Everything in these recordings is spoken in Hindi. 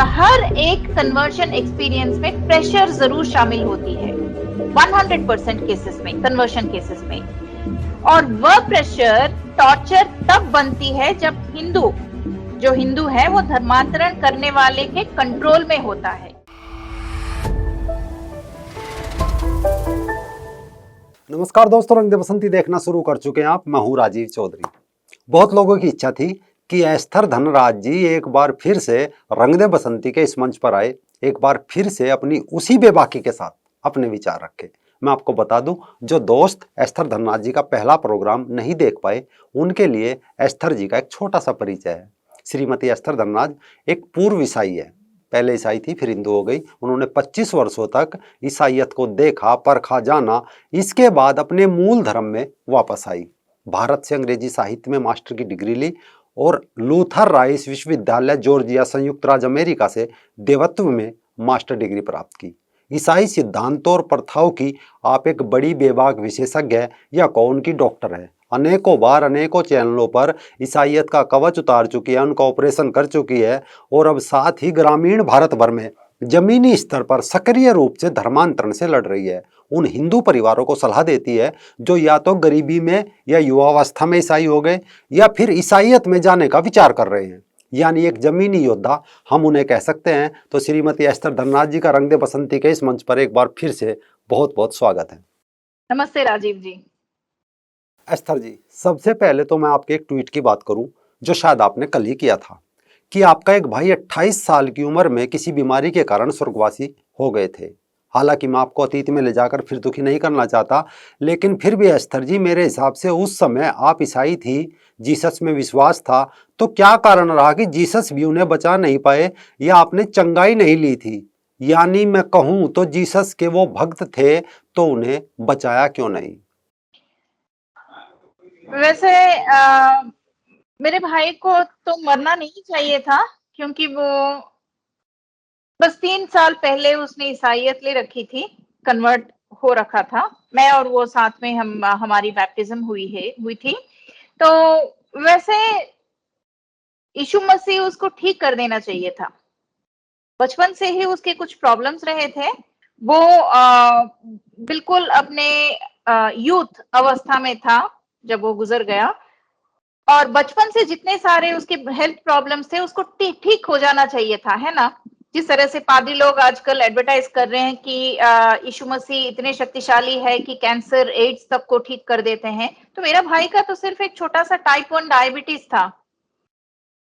हर एक कन्वर्शन एक्सपीरियंस में प्रेशर जरूर शामिल होती है, 100% केसेस में, कन्वर्शन केसेस में। और वह प्रेशर टॉर्चर तब बनती है जब जो हिंदू है वो धर्मांतरण करने वाले के कंट्रोल में होता है। नमस्कार दोस्तों, रंग दे बसंती देखना शुरू कर चुके हैं आप। मैं हूं राजीव चौधरी। बहुत लोगों की इच्छा थी कि एस्थर धनराज जी एक बार फिर से रंग दे बसंती के इस मंच पर आए, एक बार फिर से अपनी उसी बेबाकी के साथ अपने विचार रखे। मैं आपको बता दूं, जो दोस्त एस्थर धनराज जी का पहला प्रोग्राम नहीं देख पाए, उनके लिए एस्थर जी का एक छोटा सा परिचय है। श्रीमती एस्थर धनराज एक पूर्व ईसाई है। पहले ईसाई थी, फिर हिंदू हो गई। उन्होंने 25 वर्षों तक ईसाइयत को देखा, परखा, जाना। इसके बाद अपने मूल धर्म में वापस आई। भारत से अंग्रेजी साहित्य में मास्टर की डिग्री ली और लूथर राइस विश्वविद्यालय जॉर्जिया संयुक्त राज्य अमेरिका से देवत्व में मास्टर डिग्री प्राप्त की। ईसाई सिद्धांतों और प्रथाओं की आप एक बड़ी बेबाक विशेषज्ञ या कौन की डॉक्टर है। अनेकों बार अनेकों चैनलों पर ईसाइयत का कवच उतार चुकी है, उनका ऑपरेशन कर चुकी है और अब साथ ही ग्रामीण भारत भर में जमीनी स्तर पर सक्रिय रूप से धर्मांतरण से लड़ रही है। उन हिंदू परिवारों को सलाह देती है जो या तो गरीबी में या युवावस्था में ईसाई हो गए या फिर ईसाइयत में जाने का विचार कर रहे हैं, यानी एक जमीनी योद्धा हम उन्हें कह सकते हैं। तो श्रीमती एस्थर धनराज जी का रंग दे बसंती के इस मंच पर एक बार फिर से बहुत बहुत स्वागत है। नमस्ते राजीव जी। एस्थर जी, सबसे पहले तो मैं आपके एक ट्वीट की बात करूं जो शायद आपने कल ही किया था कि आपका एक भाई 28 साल की उम्र में किसी बीमारी के कारण स्वर्गवासी हो गए थे। हालांकि मैं आपको अतीत में ले जाकर फिर दुखी नहीं करना चाहता, लेकिन फिर भी एस्थर जी, मेरे हिसाब से उस समय आप ईसाई थी, जीसस में विश्वास था, तो क्या कारण रहा कि जीसस भी उन्हें बचा नहीं पाए या आपने चंगाई नहीं ली थी? यानी मैं कहूं तो जीसस के वो भक्त थे तो उन्हें बचाया क्यों नहीं? वैसे मेरे भाई को तो मरना नहीं चाहिए था, क्योंकि वो बस 3 साल पहले उसने ईसाइयत ले रखी थी, कन्वर्ट हो रखा था। मैं और वो साथ में हमारी बैप्टिज्म हुई थी। तो वैसे यीशु मसीह उसको ठीक कर देना चाहिए था। बचपन से ही उसके कुछ प्रॉब्लम्स रहे थे। वो बिल्कुल अपने यूथ अवस्था में था जब वो गुजर गया, और बचपन से जितने सारे उसके हेल्थ प्रॉब्लम्स थे उसको ठीक हो जाना चाहिए था, है ना। जिस तरह से पादरी लोग आजकल एडवर्टाइज कर रहे हैं कि यीशु मसीह इतने शक्तिशाली है कि कैंसर, एड्स तक को ठीक कर देते हैं, तो मेरा भाई का तो सिर्फ एक छोटा सा टाइप 1 डायबिटीज था,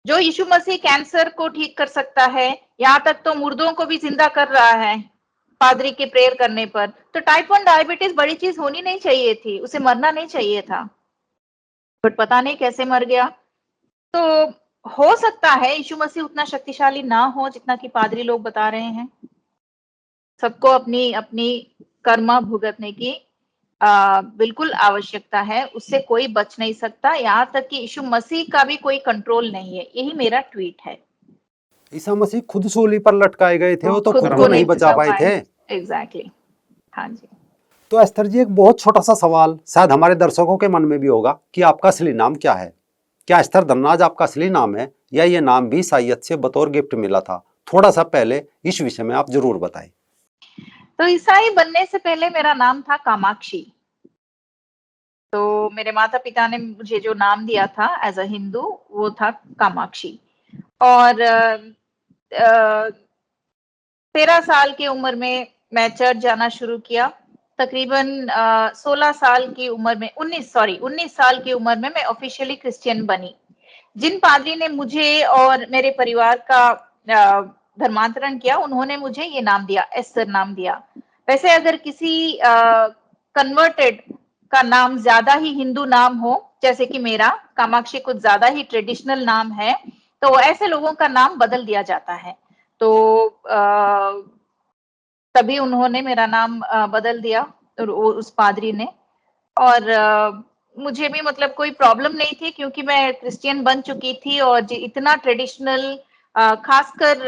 जो यीशु मसीह कैंसर को ठीक कर सकता है। यहाँ तक तो मुर्दों को भी जिंदा कर रहा है पादरी के प्रेयर करने पर। तो टाइप 1 डायबिटीज बड़ी चीज होनी नहीं चाहिए थी, उसे मरना नहीं चाहिए था, बट पता नहीं कैसे मर गया। तो हो सकता है यीशु मसीह उतना शक्तिशाली ना हो जितना कि पादरी लोग बता रहे हैं। सबको अपनी अपनी कर्म भुगतने की बिल्कुल आवश्यकता है, उससे कोई बच नहीं सकता। यहाँ तक कि यीशु मसीह का भी कोई कंट्रोल नहीं है। यही मेरा ट्वीट है। ईसा मसीह खुद सूली पर लटकाए गए थे, वो तो खुद खुद को को नहीं बचा पाए थे। एग्जैक्टली। हाँ जी। तो एस्थर जी, एक बहुत छोटा सा सवाल शायद हमारे दर्शकों के मन में भी होगा कि आपका असली नाम क्या है? क्या एस्थर धनराज आपका असली नाम है या ये नाम भी ईसाइयत से बतौर गिफ्ट मिला था? थोड़ा सा पहले इस विषय में आप जरूर बताएं। तो ईसाई बनने से पहले मेरा नाम था कामाक्षी। तो मेरे माता पिता ने मुझे जो नाम दिया था एज अ हिंदू, वो था कामाक्षी। और 13 साल की उम्र में मैं चर्च जाना शुरू किया। तकरीबन 16 साल की उम्र में 19 साल की उम्र में मैं ऑफिशियली क्रिश्चियन बनी। जिन पादरी ने मुझे और मेरे परिवार का धर्मांतरण किया, उन्होंने मुझे ये नाम दिया, एस्थर नाम दिया। वैसे अगर किसी कन्वर्टेड का नाम ज्यादा ही हिंदू नाम हो, जैसे कि मेरा कामाक्षी कुछ ज्यादा ही ट्रेडिशनल नाम है, तो ऐसे लोगों का नाम बदल दिया जाता है। तो तभी उन्होंने मेरा नाम बदल दिया, उस पादरी ने। और मुझे भी मतलब कोई प्रॉब्लम नहीं थी, क्योंकि मैं क्रिश्चियन बन चुकी थी और इतना ट्रेडिशनल, खासकर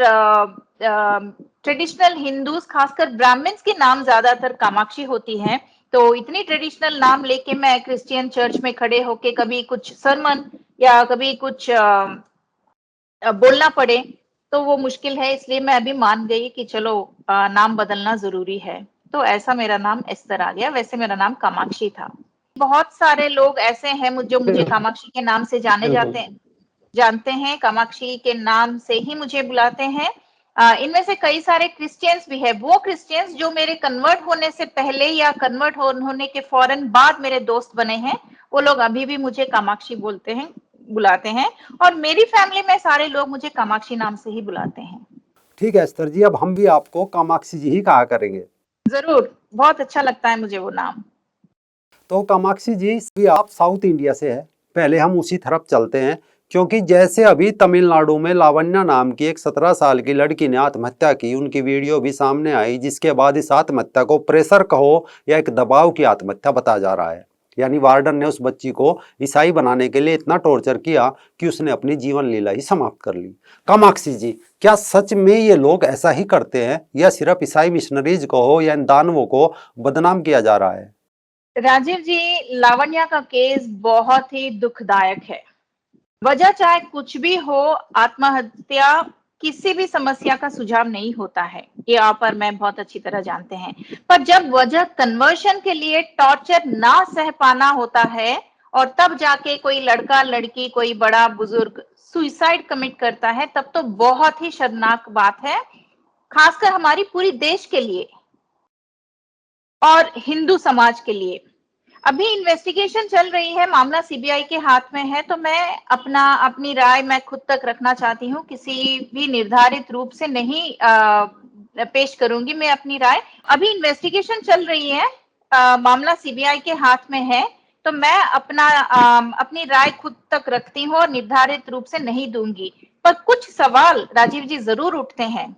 ट्रेडिशनल हिंदूज, खासकर ब्राह्मण्स के नाम ज्यादातर कामाक्षी होती हैं। तो इतनी ट्रेडिशनल नाम लेके मैं क्रिश्चियन चर्च में खड़े होके कभी कुछ सरमन या कभी कुछ बोलना पड़े, तो वो मुश्किल है, इसलिए मैं अभी मान गई कि चलो नाम बदलना ज़रूरी है। तो ऐसा मेरा नाम एस्तर आ गया, वैसे मेरा नाम कामाक्षी था। बहुत सारे लोग ऐसे हैं जो मुझे कामाक्षी के नाम से बिल्कुल। जानते हैं, कामाक्षी के नाम से ही मुझे बुलाते हैं। इनमें से कई सारे क्रिश्चियंस भी है, वो क्रिश्चियंस जो मेरे कन्वर्ट होने से पहले या कन्वर्ट होने के फौरन बाद मेरे दोस्त बने हैं, वो लोग अभी भी मुझे कामाक्षी बुलाते हैं, और मेरी फैमिली में सारे लोग मुझे कामाक्षी नाम से ही बुलाते हैं। ठीक है एस्तर जी, अब हम भी आपको कामाक्षी जी ही कहा करेंगे। जरूर, बहुत अच्छा लगता है मुझे वो नाम। तो कामाक्षी जी, भी आप साउथ इंडिया से है, पहले हम उसी तरफ चलते हैं, क्योंकि जैसे अभी तमिलनाडु में लावण्या नाम की एक 17 साल की लड़की ने आत्महत्या की, उनकी वीडियो भी सामने आई, जिसके बाद इस आत्महत्या को प्रेशर कहो या एक दबाव की आत्महत्या बताया जा रहा है। यानी वार्डन ने उस बच्ची को ईसाई बनाने के लिए इतना टॉर्चर किया कि उसने अपनी जीवन लीला ही समाप्त कर ली। कामाक्षी जी, क्या सच में ये लोग ऐसा ही करते हैं, या सिर्फ ईसाई मिशनरीज को हो या इन दानवों को बदनाम किया जा रहा है? राजीव जी, लावण्या का केस बहुत ही दुखदायक है। वजह चाहे कुछ भी हो, आत्महत्या किसी भी समस्या का सुझाव नहीं होता है, ये आप और मैं बहुत अच्छी तरह जानते हैं। पर जब वजह कन्वर्शन के लिए टॉर्चर ना सह पाना होता है, और तब जाके कोई लड़का लड़की, कोई बड़ा बुजुर्ग सुइसाइड कमिट करता है, तब तो बहुत ही शर्मनाक बात है, खासकर हमारी पूरी देश के लिए और हिंदू समाज के लिए। अभी इन्वेस्टिगेशन चल रही है, मामला सीबीआई के हाथ में है, तो मैं अपनी राय मैं खुद तक रखना चाहती हूँ, किसी भी निर्धारित रूप से नहीं पेश करूंगी मैं अपनी राय। अभी इन्वेस्टिगेशन चल रही है, मामला सीबीआई के हाथ में है, तो मैं अपनी राय खुद तक रखती हूँ और निर्धारित रूप से नहीं दूंगी। पर कुछ सवाल राजीव जी जरूर उठते हैं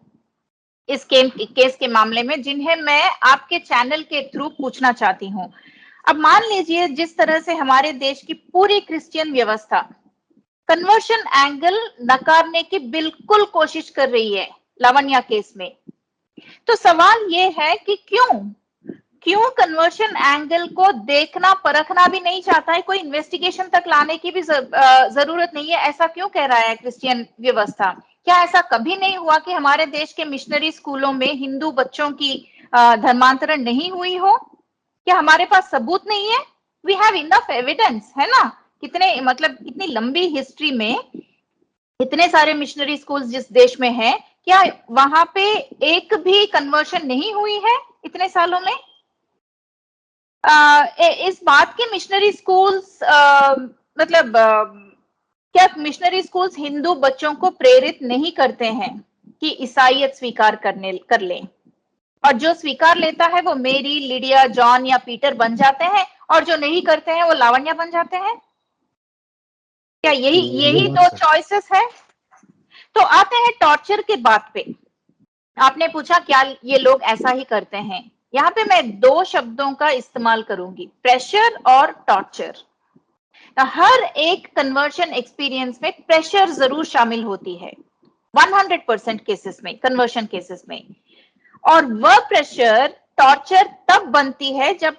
इस केस के मामले में, जिन्हें मैं आपके चैनल के थ्रू पूछना चाहती हूँ। अब मान लीजिए, जिस तरह से हमारे देश की पूरी क्रिश्चियन व्यवस्था कन्वर्शन एंगल नकारने की बिल्कुल कोशिश कर रही है लावण्या केस में, तो सवाल ये है कि क्यों कन्वर्शन एंगल को देखना परखना भी नहीं चाहता है, कोई इन्वेस्टिगेशन तक लाने की भी जरूरत नहीं है, ऐसा क्यों कह रहा है क्रिश्चियन व्यवस्था? क्या ऐसा कभी नहीं हुआ कि हमारे देश के मिशनरी स्कूलों में हिंदू बच्चों की धर्मांतरण नहीं हुई हो? क्या हमारे पास सबूत नहीं है? वी हैव इनफ एविडेंस, है ना? कितनी लंबी हिस्ट्री में इतने सारे मिशनरी स्कूल्स जिस देश में है, क्या वहां पे एक भी कन्वर्शन नहीं हुई है इतने सालों में? इस बात के मिशनरी स्कूल्स क्या मिशनरी स्कूल्स हिंदू बच्चों को प्रेरित नहीं करते हैं कि ईसाईयत स्वीकार कर लें? और जो स्वीकार लेता है वो मेरी, लिडिया, जॉन या पीटर बन जाते हैं, और जो नहीं करते हैं वो लावण्या बन जाते हैं। क्या यही यही दो चॉइसेस है? तो आते हैं टॉर्चर के बात पे। आपने पूछा क्या ये लोग ऐसा ही करते हैं? यहाँ पे मैं दो शब्दों का इस्तेमाल करूंगी, प्रेशर और टॉर्चर। हर एक कन्वर्शन एक्सपीरियंस में प्रेशर जरूर शामिल होती है, 100% केसेस में, कन्वर्शन केसेस में। और वह प्रेशर टॉर्चर तब बनती है जब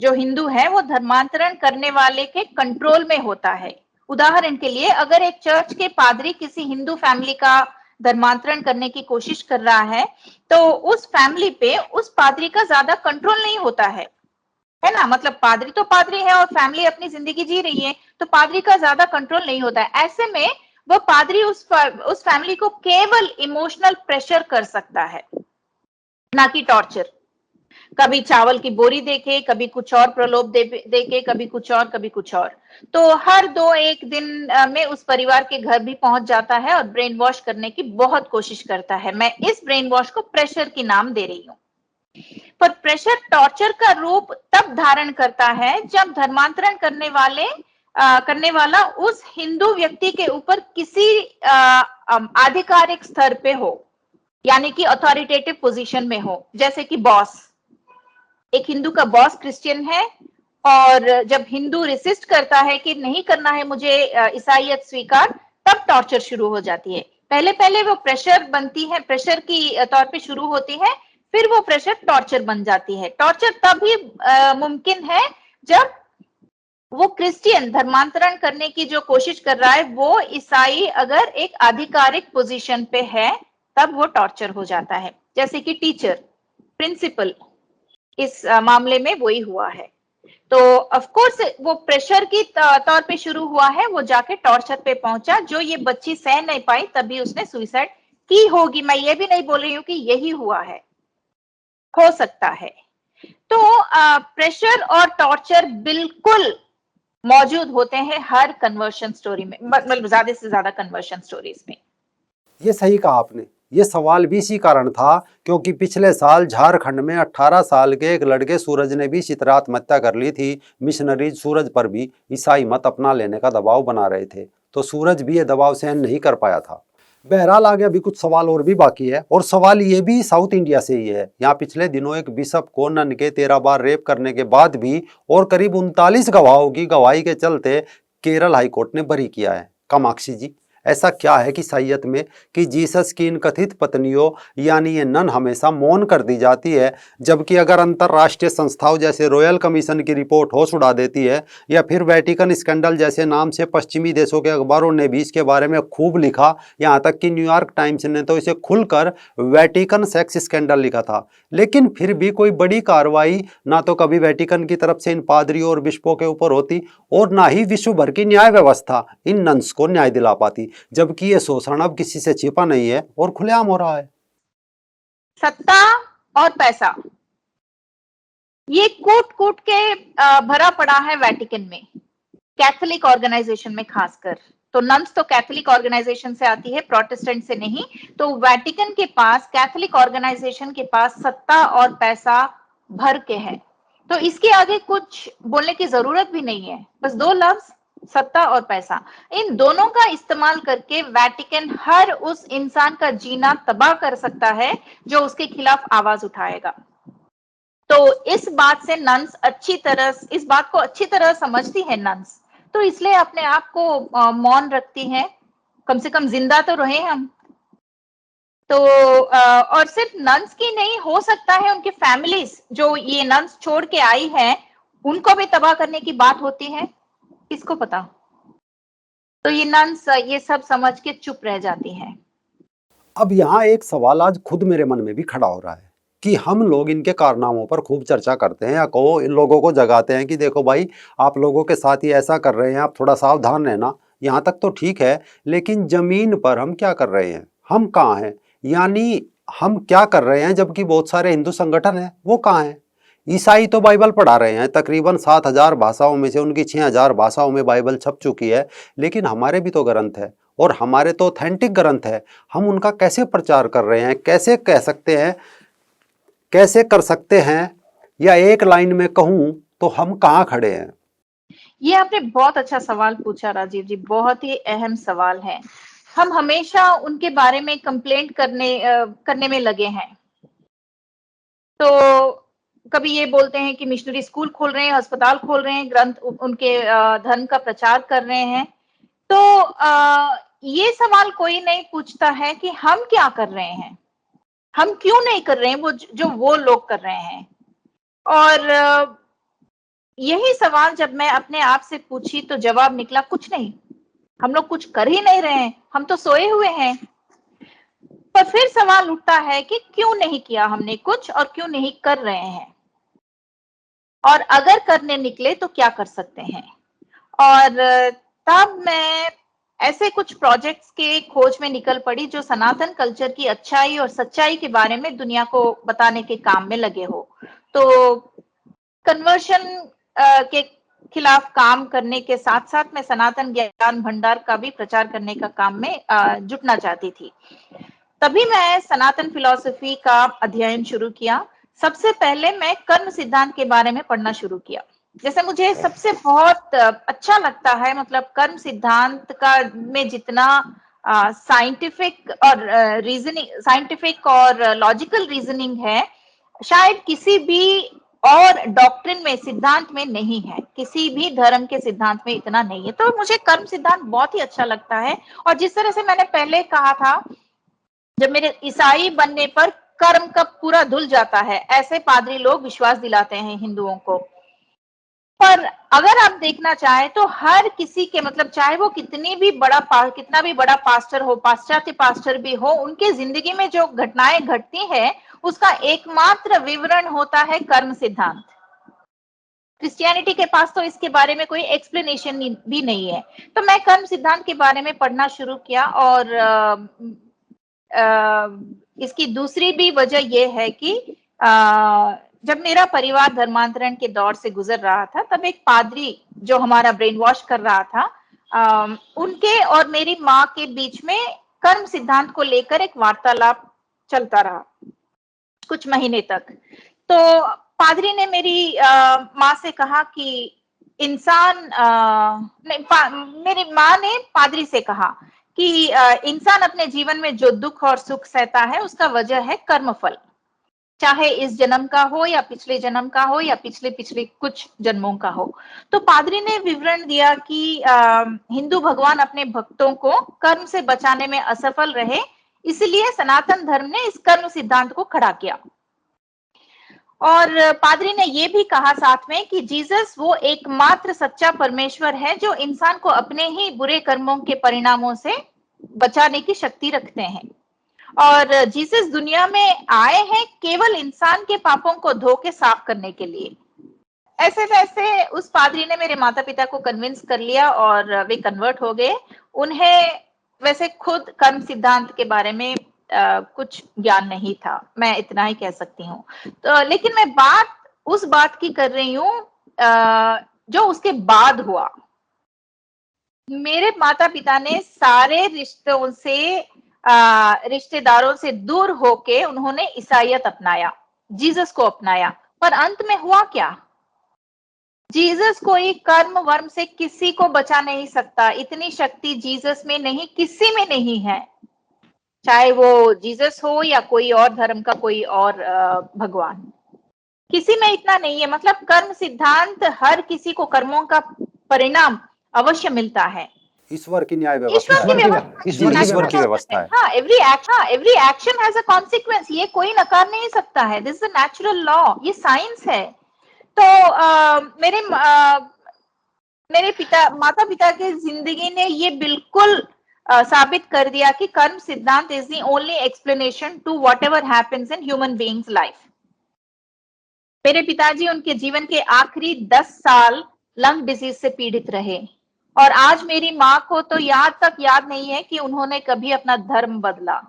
जो हिंदू है वो धर्मांतरण करने वाले के कंट्रोल में होता है। उदाहरण के लिए, अगर एक चर्च के पादरी किसी हिंदू फैमिली का धर्मांतरण करने की कोशिश कर रहा है, तो उस फैमिली पे उस पादरी का ज्यादा कंट्रोल नहीं होता है ना? मतलब पादरी तो पादरी है और फैमिली अपनी जिंदगी जी रही है, तो पादरी का ज्यादा कंट्रोल नहीं होता है। ऐसे में वो पादरी उस फैमिली को केवल इमोशनल प्रेशर कर सकता है, ना कि टॉर्चर। कभी चावल की बोरी देके, कभी कुछ और प्रलोभ देके, कभी कुछ और, कभी कुछ और। तो हर दो एक दिन में उस परिवार के घर भी पहुंच जाता है और ब्रेन वॉश करने की बहुत कोशिश करता है। मैं इस ब्रेन वॉश को प्रेशर की नाम दे रही हूँ। पर प्रेशर टॉर्चर का रूप तब धारण करता है जब धर्मांतरण करने वाला उस हिंदू व्यक्ति के ऊपर किसी आधिकारिक स्तर पे हो, यानी कि अथॉरिटेटिव पोजीशन में हो। जैसे कि बॉस, एक हिंदू का बॉस क्रिश्चियन है, और जब हिंदू रेसिस्ट करता है कि नहीं करना है मुझे ईसाईयत स्वीकार, तब टॉर्चर शुरू हो जाती है। पहले पहले वो प्रेशर बनती है, प्रेशर की तौर पे शुरू होती है, फिर वो प्रेशर टॉर्चर बन जाती है। टॉर्चर तभी मुमकिन है जब वो क्रिश्चियन धर्मांतरण करने की जो कोशिश कर रहा है, वो ईसाई अगर एक आधिकारिक पोजीशन पे है तब वो टॉर्चर हो जाता है। जैसे कि टीचर, प्रिंसिपल, इस मामले में वही हुआ है। तो ऑफ कोर्स वो प्रेशर की तौर पे शुरू हुआ है, वो जाके टॉर्चर पे पहुंचा, जो ये बच्ची सह नहीं पाई, तभी उसने सुसाइड की होगी। मैं ये भी नहीं बोल रही हूँ कि यही हुआ है, हो सकता है। तो प्रेशर और टॉर्चर बिल्कुल मौजूद होते हैं हर कन्वर्शन स्टोरी में, मतलब ज्यादा से ज्यादा कन्वर्शन स्टोरीज में। ये सही कहा आपने। ये सवाल भी इसी कारण था क्योंकि पिछले साल झारखंड में 18 साल के एक लड़के सूरज ने भी इसी तरह आत्महत्या कर ली थी। मिशनरीज सूरज पर भी ईसाई मत अपना लेने का दबाव बना रहे थे, तो सूरज भी ये दबाव सहन नहीं कर पाया था। बहरहाल आगे अभी कुछ सवाल और भी बाकी है, और सवाल ये भी साउथ इंडिया से ही है। यहाँ पिछले दिनों एक बिशप को नन के 13 बार रेप करने के बाद भी और करीब 39 गवाहों की गवाही के चलते केरल हाईकोर्ट ने बरी किया है। कामाक्षी जी, ऐसा क्या है कि ईसाईयत में कि जीसस की इन कथित पत्नियों यानी ये नन हमेशा मौन कर दी जाती है, जबकि अगर अंतर्राष्ट्रीय संस्थाओं जैसे रॉयल कमीशन की रिपोर्ट होश उड़ा देती है, या फिर वेटिकन स्कैंडल जैसे नाम से पश्चिमी देशों के अखबारों ने भी इसके बारे में खूब लिखा, यहाँ तक कि न्यूयॉर्क टाइम्स ने तो इसे खुलकर वेटिकन सेक्स स्कैंडल लिखा था, लेकिन फिर भी कोई बड़ी कार्रवाई ना तो कभी वेटिकन की तरफ से इन पादरियों और बिशपों के ऊपर होती, और ना ही विश्व भर की न्याय व्यवस्था इन नन्स को न्याय दिला पाती, जबकि ये शोषण अब किसी से छिपा नहीं है और खुलेआम हो रहा है। सत्ता और पैसा, ये कूट कूट के भरा पड़ा है वेटिकन में, कैथोलिक ऑर्गेनाइजेशन में खासकर। तो नन्स तो कैथोलिक ऑर्गेनाइजेशन से आती है, प्रोटेस्टेंट से नहीं। तो वेटिकन के पास, कैथोलिक ऑर्गेनाइजेशन के पास सत्ता और पैसा भर के है। तो इसके आगे कुछ बोलने की जरूरत भी नहीं है, बस दो लफ्ज, सत्ता और पैसा। इन दोनों का इस्तेमाल करके वेटिकन हर उस इंसान का जीना तबाह कर सकता है जो उसके खिलाफ आवाज उठाएगा। तो इस बात से नन्स इस बात को अच्छी तरह समझती है नन्स, तो इसलिए अपने आप को मौन रखती हैं, कम से कम जिंदा तो रहे हम। तो और सिर्फ नन्स की नहीं, हो सकता है उनके फैमिलीज जो ये नन्स छोड़ के आई है, उनको भी तबाह करने की बात होती है, किसको पता। तो ये नन्स ये सब समझ के चुप रह जाती हैं। अब यहाँ एक सवाल आज खुद मेरे मन में भी खड़ा हो रहा है कि हम लोग इनके कारनामों पर खूब चर्चा करते हैं, या कहो इन लोगों को जगाते हैं कि देखो भाई, आप लोगों के साथ ही ऐसा कर रहे हैं, आप थोड़ा सावधान रहना। यहाँ तक तो ठीक है, लेकिन जमीन पर हम क्या कर रहे हैं? हम कहाँ हैं? यानी हम क्या कर रहे हैं जबकि बहुत सारे हिंदू संगठन हैं, वो कहाँ हैं? ईसाई तो बाइबल पढ़ा रहे हैं, तकरीबन 7,000 भाषाओं में से उनकी 6,000 भाषाओं में बाइबल छप चुकी है, लेकिन हमारे भी तो ग्रंथ है, और हमारे तो ऑथेंटिक ग्रंथ है। हम उनका कैसे प्रचार कर रहे हैं? कैसे कह सकते हैं, कैसे कर सकते हैं? या एक लाइन में कहूं तो हम कहाँ खड़े हैं? ये आपने बहुत अच्छा सवाल पूछा राजीव जी, बहुत ही अहम सवाल है। हम हमेशा उनके बारे में कंप्लेंट करने में लगे हैं। तो कभी ये बोलते हैं कि मिशनरी स्कूल खोल रहे हैं, अस्पताल खोल रहे हैं, ग्रंथ उनके धर्म का प्रचार कर रहे हैं। तो ये सवाल कोई नहीं पूछता है कि हम क्या कर रहे हैं, हम क्यों नहीं कर रहे हैं वो जो वो लोग कर रहे हैं। और यही सवाल जब मैं अपने आप से पूछी तो जवाब निकला, कुछ नहीं, हम लोग कुछ कर ही नहीं रहे हैं, हम तो सोए हुए हैं। पर फिर सवाल उठता है कि क्यों नहीं किया हमने कुछ, और क्यों नहीं कर रहे हैं, और अगर करने निकले तो क्या कर सकते हैं। और तब मैं ऐसे कुछ प्रोजेक्ट्स के खोज में निकल पड़ी जो सनातन कल्चर की अच्छाई और सच्चाई के बारे में दुनिया को बताने के काम में लगे हो। तो कन्वर्शन के खिलाफ काम करने के साथ साथ मैं सनातन ज्ञान भंडार का भी प्रचार करने का काम में जुटना चाहती थी। तभी मैं सनातन फिलॉसफी का अध्ययन शुरू किया। सबसे पहले मैं कर्म सिद्धांत के बारे में पढ़ना शुरू किया। जैसे मुझे सबसे बहुत अच्छा लगता है, मतलब कर्म सिद्धांत का में जितना साइंटिफिक और लॉजिकल रीजनिंग है, शायद किसी भी और डॉक्ट्रिन में, सिद्धांत में नहीं है, किसी भी धर्म के सिद्धांत में इतना नहीं है। तो मुझे कर्म सिद्धांत बहुत ही अच्छा लगता है। और जिस तरह से मैंने पहले कहा था, जब मेरे ईसाई बनने पर कर्म का पूरा धुल जाता है, ऐसे पादरी लोग विश्वास दिलाते हैं हिंदुओं को। पर अगर आप देखना चाहें तो हर किसी के मतलब चाहे वो कितनी भी कितना भी बड़ा पास्टर हो, पाश्चात्य पास्टर भी हो, उनके जिंदगी में जो घटनाएं घटती है उसका एकमात्र विवरण होता है कर्म सिद्धांत। क्रिश्चियनिटी के पास तो इसके बारे में कोई एक्सप्लेनेशन भी नहीं है। तो मैं कर्म सिद्धांत के बारे में पढ़ना शुरू किया और इसकी दूसरी भी वजह यह है कि जब मेरा परिवार धर्मांतरण के दौर से गुजर रहा था तब एक पादरी जो हमारा ब्रेन वॉश कर रहा था, उनके और मेरी माँ के बीच में कर्म सिद्धांत को लेकर एक वार्तालाप चलता रहा कुछ महीने तक। तो पादरी ने मेरी माँ से कहा कि इंसान मेरी माँ ने पादरी से कहा कि इंसान अपने जीवन में जो दुख और सुख सहता है उसका वजह है कर्मफल, चाहे इस जन्म का हो या पिछले जन्म का हो या पिछले पिछले कुछ जन्मों का हो। तो पादरी ने विवरण दिया कि हिंदू भगवान अपने भक्तों को कर्म से बचाने में असफल रहे, इसलिए सनातन धर्म ने इस कर्म सिद्धांत को खड़ा किया। और पादरी ने यह भी कहा साथ में कि जीसस वो एकमात्र सच्चा परमेश्वर है जो इंसान को अपने ही बुरे कर्मों के परिणामों से बचाने की शक्ति रखते हैं, और जीसस दुनिया में आए हैं केवल इंसान के पापों को धो के साफ करने के लिए। ऐसे वैसे उस पादरी ने मेरे माता पिता को कन्विंस कर लिया और वे कन्वर्ट हो गए। उन्हें वैसे खुद कर्म सिद्धांत के बारे में कुछ ज्ञान नहीं था, मैं इतना ही कह सकती हूँ। तो लेकिन मैं बात उस बात की कर रही हूँ जो उसके बाद हुआ। मेरे माता पिता ने सारे रिश्तों से रिश्तेदारों से दूर होके उन्होंने ईसाईयत अपनाया, जीसस को अपनाया। पर अंत में हुआ क्या? जीसस कोई कर्म वर्म से किसी को बचा नहीं सकता, इतनी शक्ति जीसस में नहीं, किसी में नहीं है, चाहे वो जीसस हो या कोई और धर्म का कोई और भगवान, किसी में इतना नहीं है। मतलब कर्म सिद्धांत हर किसी को कर्मों का परिणाम अवश्य मिलता है। ईश्वर की न्याय व्यवस्था ईश्वर की व्यवस्था है। हाँ, every action has a consequence, ये कोई नकार नहीं सकता है। This is a natural law, ये साइंस है। तो मेरे माता पिता की जिंदगी ने ये बिल्कुल साबित कर दिया कि कर्म सिद्धांत is the only explanation to whatever happens in human beings life. मेरे पिताजी उनके जीवन के आखिरी 10 साल लंग डिजीज से पीड़ित रहे, और आज मेरी माँ को तो याद नहीं है कि उन्होंने कभी अपना धर्म बदला।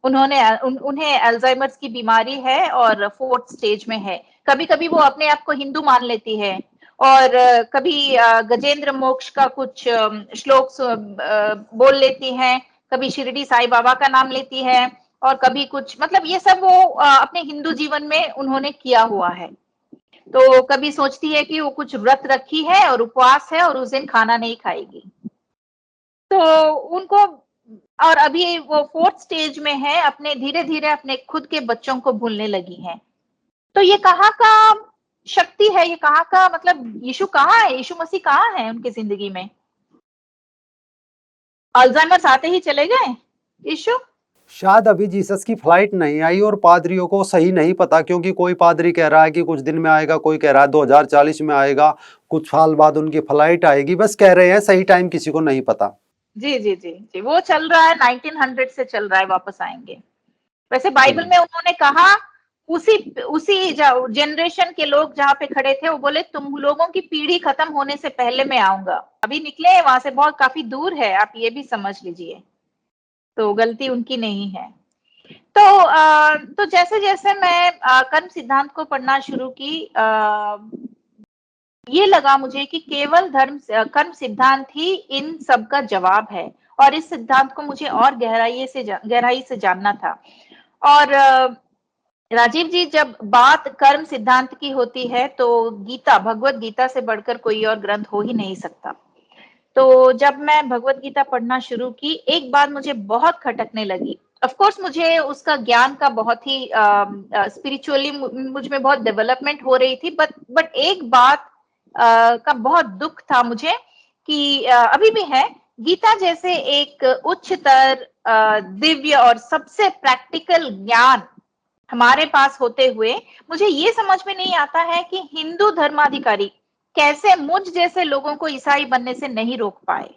उन्हें अल्जाइमर्स की बीमारी है और 4th स्टेज में है। कभी कभी वो अपने आप को हिंदू मान लेती है, और कभी गजेंद्र मोक्ष का कुछ श्लोक बोल लेती है, कभी शिरडी साईं बाबा का नाम लेती है, और कभी कुछ, मतलब ये सब वो अपने हिंदू जीवन में उन्होंने किया हुआ है। तो कभी सोचती है कि वो कुछ व्रत रखी है और उपवास है और उस दिन खाना नहीं खाएगी। तो उनको, और अभी वो 4th स्टेज में है, अपने धीरे धीरे अपने खुद के बच्चों को भूलने लगी है। तो ये कहाँ का शक्ति है, ये कहाँ का, मतलब यीशु कहाँ है, यीशु मसीह कहाँ है उनकी जिंदगी में? अल्जाइमर्स आते ही चले गए यीशु? शायद अभी जीसस की फ्लाइट नहीं आई और पादरियों को सही नहीं पता, क्योंकि कोई पादरी कह रहा है कि कुछ दिन में आएगा, कोई कह रहा है 2040 में आएगा, कुछ साल बाद उनकी फ्लाइट आएगी, बस कह रहे हैं, सही टाइम किसी को नहीं पता। जी जी जी जी, वो चल रहा है 1900 से चल रहा है, वापस आएंगे। वैसे बाइबल में उन्होंने कहा, उसी जनरेशन के लोग जहाँ पे खड़े थे वो बोले तुम लोगों की पीढ़ी खत्म होने से पहले मैं आऊंगा। अभी निकले हैं वहां से, बहुत काफी दूर है, आप ये भी समझ लीजिए। तो गलती उनकी नहीं है। तो जैसे जैसे मैं कर्म सिद्धांत को पढ़ना शुरू की, ये लगा मुझे कि केवल कर्म सिद्धांत ही इन सब का जवाब है, और इस सिद्धांत को मुझे और गहराई से जानना था। और राजीव जी, जब बात कर्म सिद्धांत की होती है तो भगवत गीता से बढ़कर कोई और ग्रंथ हो ही नहीं सकता। तो जब मैं भगवत गीता पढ़ना शुरू की, एक बात मुझे बहुत खटकने लगी। ऑफ कोर्स मुझे उसका ज्ञान का बहुत ही स्पिरिचुअली मुझ में बहुत डेवलपमेंट हो रही थी, बट एक बात का बहुत दुख था मुझे, कि अभी भी है, गीता जैसे एक उच्चतर दिव्य और सबसे प्रैक्टिकल ज्ञान हमारे पास होते हुए मुझे ये समझ में नहीं आता है कि हिंदू धर्माधिकारी कैसे मुझ जैसे लोगों को ईसाई बनने से नहीं रोक पाए।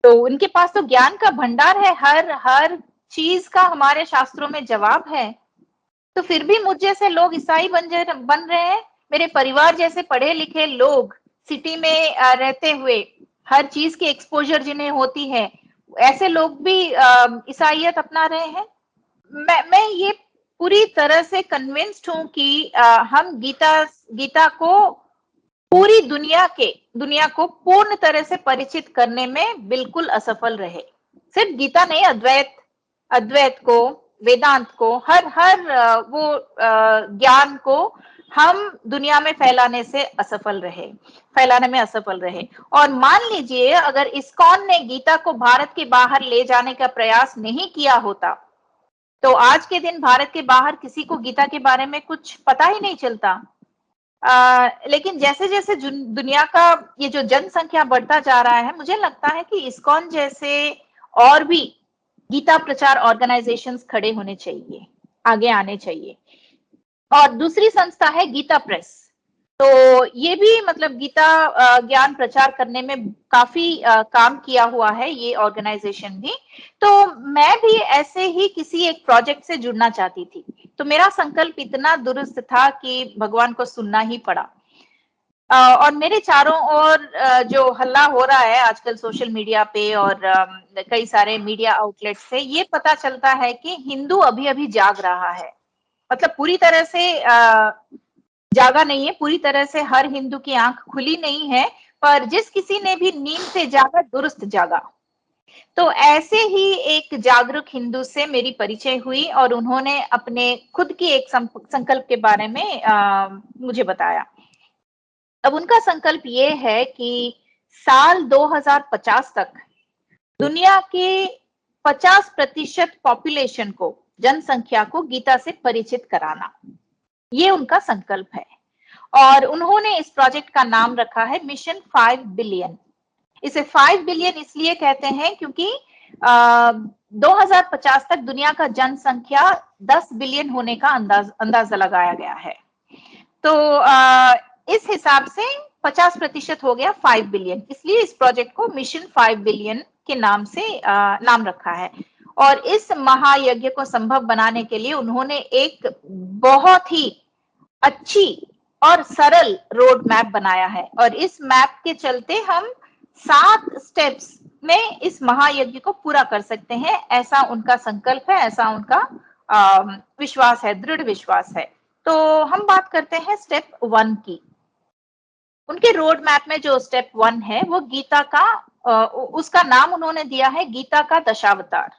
तो उनके पास तो ज्ञान का भंडार है, हर हर चीज का हमारे शास्त्रों में जवाब है। तो फिर भी मुझ जैसे लोग ईसाई बन रहे हैं। मेरे परिवार जैसे पढ़े लिखे लोग सिटी में रहते हुए हर चीज की एक्सपोजर जिन्हें होती है, ऐसे लोग भी ईसाइयत अपना रहे हैं। मैं ये पूरी तरह से कन्विंस्ड हूं कि हम गीता को पूरी दुनिया को पूर्ण तरह से परिचित करने में बिल्कुल असफल रहे। सिर्फ गीता नहीं, अद्वैत को, वेदांत को, हर हर वो ज्ञान को हम दुनिया में फैलाने में असफल रहे। और मान लीजिए अगर इस्कॉन ने गीता को भारत के बाहर ले जाने का प्रयास नहीं किया होता, तो आज के दिन भारत के बाहर किसी को गीता के बारे में कुछ पता ही नहीं चलता। लेकिन जैसे जैसे दुनिया का ये जो जनसंख्या बढ़ता जा रहा है, मुझे लगता है कि इस्कॉन जैसे और भी गीता प्रचार ऑर्गेनाइजेशंस खड़े होने चाहिए, आगे आने चाहिए। और दूसरी संस्था है गीता प्रेस। तो ये भी मतलब गीता ज्ञान प्रचार करने में काफी काम किया हुआ है ये ऑर्गेनाइजेशन भी। तो मैं भी ऐसे ही किसी एक प्रोजेक्ट से जुड़ना चाहती थी। तो मेरा संकल्प इतना दुरुस्त था कि भगवान को सुनना ही पड़ा। और मेरे चारों ओर जो हल्ला हो रहा है आजकल सोशल मीडिया पे और कई सारे मीडिया आउटलेट से, ये पता चलता है कि हिंदू अभी अभी जाग रहा है। मतलब पूरी तरह से जागा नहीं है, पूरी तरह से हर हिंदू की आंख खुली नहीं है, पर जिस किसी ने भी नींद से जागा, दुरुस्त जागा। तो ऐसे ही एक जागरूक हिंदू से मेरी परिचय हुई और उन्होंने अपने खुद की एक संकल्प के बारे में मुझे बताया। अब उनका संकल्प ये है कि साल 2050 तक दुनिया के 50% पॉपुलेशन को, जनसंख्या को गीता से परिचित कराना, ये उनका संकल्प है। और उन्होंने इस प्रोजेक्ट का नाम रखा है मिशन 5 बिलियन। इसे 5 बिलियन इसलिए कहते हैं क्योंकि 2050 तक दुनिया का जनसंख्या 10 बिलियन होने का अंदाजा लगाया गया है। तो इस हिसाब से 50% हो गया 5 बिलियन, इसलिए इस प्रोजेक्ट को मिशन 5 बिलियन के नाम से नाम रखा है। और इस महायज्ञ को संभव बनाने के लिए उन्होंने एक बहुत ही अच्छी और सरल रोड मैप बनाया है। और इस मैप के चलते हम 7 स्टेप्स में इस महायज्ञ को पूरा कर सकते हैं, ऐसा उनका संकल्प है, ऐसा उनका विश्वास है, दृढ़ विश्वास है। तो हम बात करते हैं स्टेप 1 की। उनके रोड मैप में जो स्टेप 1 है वो गीता का, उसका नाम उन्होंने दिया है गीता का दशावतार।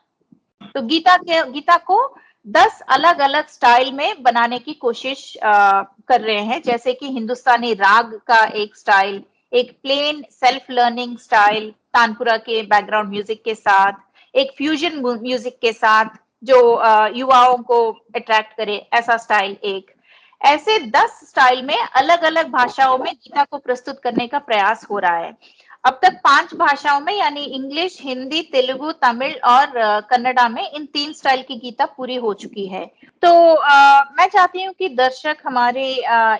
तो गीता को 10 अलग अलग स्टाइल में बनाने की कोशिश कर रहे हैं, जैसे कि हिंदुस्तानी राग का एक स्टाइल, एक प्लेन सेल्फ लर्निंग स्टाइल तानपुरा के बैकग्राउंड म्यूजिक के साथ, एक फ्यूजन म्यूजिक के साथ जो युवाओं को अट्रैक्ट करे, ऐसा स्टाइल एक। ऐसे 10 स्टाइल में अलग अलग भाषाओं में गीता को प्रस्तुत करने का प्रयास हो रहा है। अब तक 5 भाषाओं में यानी इंग्लिश, हिंदी, तेलुगु, तमिल और कन्नड़ा में इन 3 स्टाइल की गीता पूरी हो चुकी है। तो मैं चाहती हूँ कि दर्शक हमारे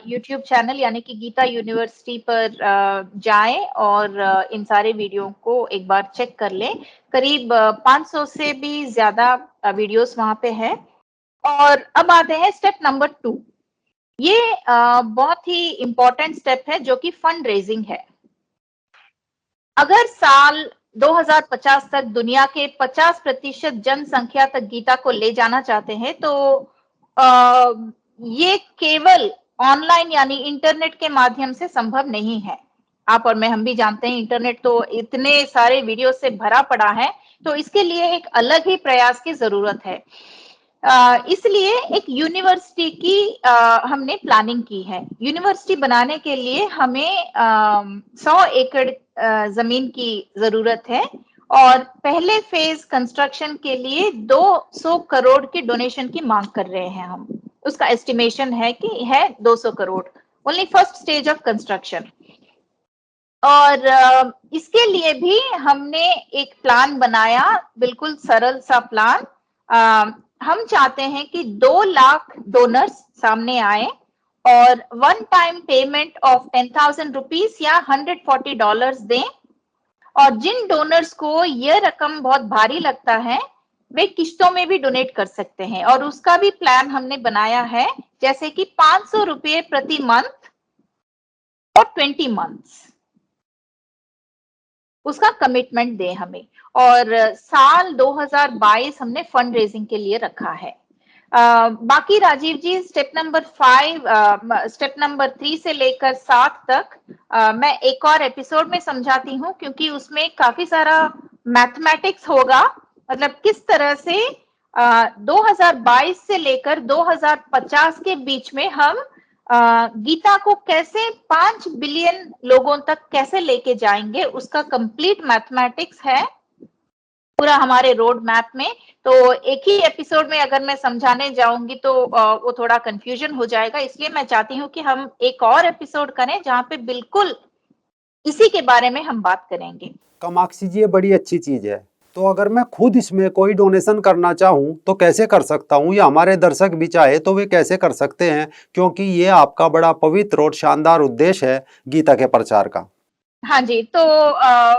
यूट्यूब चैनल यानी कि गीता यूनिवर्सिटी पर जाएं और इन सारे वीडियो को एक बार चेक कर लें। करीब 500 से भी ज्यादा वीडियोस वहां पे है। और अब आते हैं स्टेप नंबर 2। ये बहुत ही इंपॉर्टेंट स्टेप है जो कि फंड रेजिंग है। अगर साल 2050 तक दुनिया के 50% जनसंख्या तक गीता को ले जाना चाहते हैं, तो ये केवल ऑनलाइन यानी इंटरनेट के माध्यम से संभव नहीं है। आप और मैं, हम भी जानते हैं इंटरनेट तो इतने सारे वीडियो से भरा पड़ा है, तो इसके लिए एक अलग ही प्रयास की जरूरत है। इसलिए एक यूनिवर्सिटी की हमने प्लानिंग की है। यूनिवर्सिटी बनाने के लिए हमें 100 एकड़ जमीन की जरूरत है और पहले फेज कंस्ट्रक्शन के लिए 200 करोड़ के डोनेशन की मांग कर रहे हैं हम। उसका एस्टिमेशन है कि है 200 crore, only first stage of construction. और इसके लिए भी हमने एक प्लान बनाया, बिल्कुल सरल सा प्लान। हम चाहते हैं कि 2 लाख डोनर्स सामने आए और one time payment of 10,000 rupees या $140 दें। और जिन डोनर्स को यह रकम बहुत भारी लगता है वे किश्तों में भी डोनेट कर सकते हैं, और उसका भी प्लान हमने बनाया है, जैसे कि 500 रुपये प्रति मंथ और 20 मंथ्स उसका कमिटमेंट दें हमें। और साल 2022 हमने फंड रेजिंग के लिए रखा है। बाकी राजीव जी स्टेप नंबर 5, स्टेप नंबर 3 से लेकर 7 तक मैं एक और एपिसोड में समझाती हूँ, क्योंकि उसमें काफी सारा मैथमेटिक्स होगा। मतलब किस तरह से 2022 से लेकर 2050 के बीच में हम गीता को कैसे 5 बिलियन लोगों तक कैसे लेके जाएंगे, उसका कंप्लीट मैथमेटिक्स है पूरा हमारे रोड मैप में। तो एक ही एपिसोड में अगर मैं समझाने जाऊंगी तो वो थोड़ा कंफ्यूजन हो जाएगा, इसलिए मैं चाहती हूँ कि हम एक और एपिसोड करें जहां पे बिल्कुल इसी के बारे में हम बात करेंगे। कामाक्षी जी, ये बड़ी अच्छी चीज है। तो अगर मैं खुद इसमें कोई डोनेशन करना चाहूँ तो कैसे कर सकता हूँ, या हमारे दर्शक भी चाहे तो वे कैसे कर सकते हैं, क्योंकि ये आपका बड़ा पवित्र और शानदार उद्देश्य है गीता के प्रचार का। हाँ जी, तो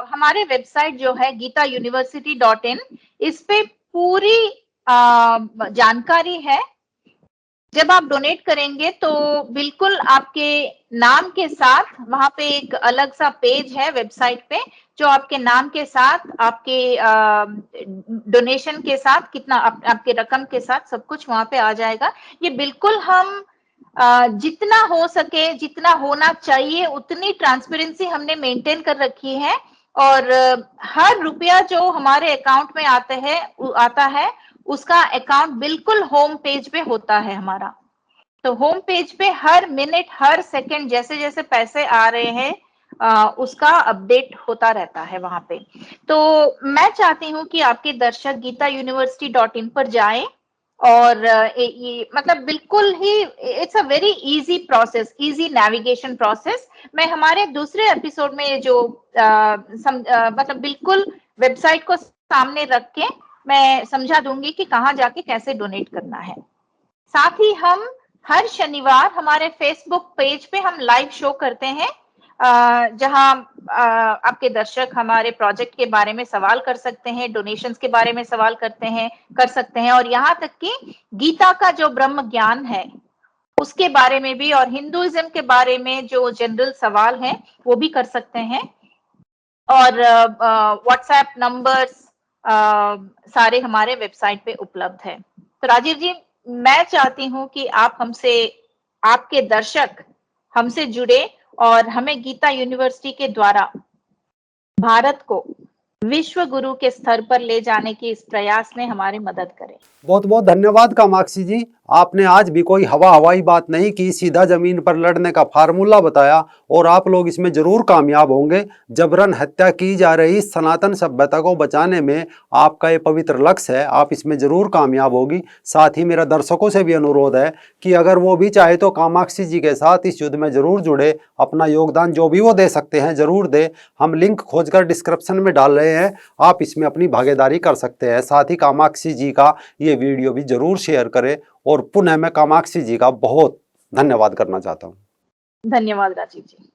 हमारे वेबसाइट जो है gitauniversity.in, इस पे पूरी जानकारी है। जब आप डोनेट करेंगे तो बिल्कुल आपके नाम के साथ वहां पे एक अलग सा पेज है वेबसाइट पे, जो आपके नाम के साथ, आपके डोनेशन के साथ, कितना आपके रकम के साथ सब कुछ वहां पे आ जाएगा। ये बिल्कुल हम जितना हो सके, जितना होना चाहिए उतनी ट्रांसपेरेंसी हमने मेंटेन कर रखी है। और हर रुपया जो हमारे अकाउंट में आता है उसका अकाउंट बिल्कुल होम पेज पे होता है हमारा। तो होम पेज पे हर मिनट हर सेकंड जैसे जैसे पैसे आ रहे हैं उसका अपडेट होता रहता है वहां पे। तो मैं चाहती हूँ कि आपके दर्शक gitauniversity.in पर जाएं, और ये मतलब बिल्कुल ही it's a very easy process, easy navigation process. मैं हमारे दूसरे एपिसोड में ये जो मतलब बिल्कुल वेबसाइट को सामने रख के मैं समझा दूंगी कि कहाँ जाके कैसे डोनेट करना है। साथ ही हम हर शनिवार हमारे फेसबुक पेज पे हम लाइव शो करते हैं, जहां आपके दर्शक हमारे प्रोजेक्ट के बारे में सवाल कर सकते हैं, डोनेशंस के बारे में सवाल कर सकते हैं, और यहाँ तक कि गीता का जो ब्रह्म ज्ञान है उसके बारे में भी, और हिंदुइज्म के बारे में जो जनरल सवाल है वो भी कर सकते हैं। और व्हाट्सएप नंबर्स सारे हमारे वेबसाइट पे उपलब्ध है। तो राजीव जी, मैं चाहती हूँ कि आप हमसे, आपके दर्शक हमसे जुड़े और हमें गीता यूनिवर्सिटी के द्वारा भारत को विश्व गुरु के स्तर पर ले जाने की इस प्रयास में हमारी मदद करें। बहुत बहुत धन्यवाद कामाक्षी जी, आपने आज भी कोई हवाई बात नहीं की, सीधा जमीन पर लड़ने का फार्मूला बताया, और आप लोग इसमें जरूर कामयाब होंगे। जबरन हत्या की जा रही सनातन सभ्यता को बचाने में आपका ये पवित्र लक्ष्य है, आप इसमें जरूर कामयाब होगी। साथ ही मेरा दर्शकों से भी अनुरोध है कि अगर वो भी चाहे तो कामाक्षी जी के साथ इस युद्ध में जरूर जुड़े, अपना योगदान जो भी वो दे सकते हैं जरूर दे। हम लिंक खोजकर डिस्क्रिप्शन में डाल रहे हैं, आप इसमें अपनी भागीदारी कर सकते हैं। साथ ही कामाक्षी जी का ये वीडियो भी जरूर शेयर करें, और पुनः मैं कामाक्षी जी का बहुत धन्यवाद करना चाहता हूँ। धन्यवाद राजीव जी।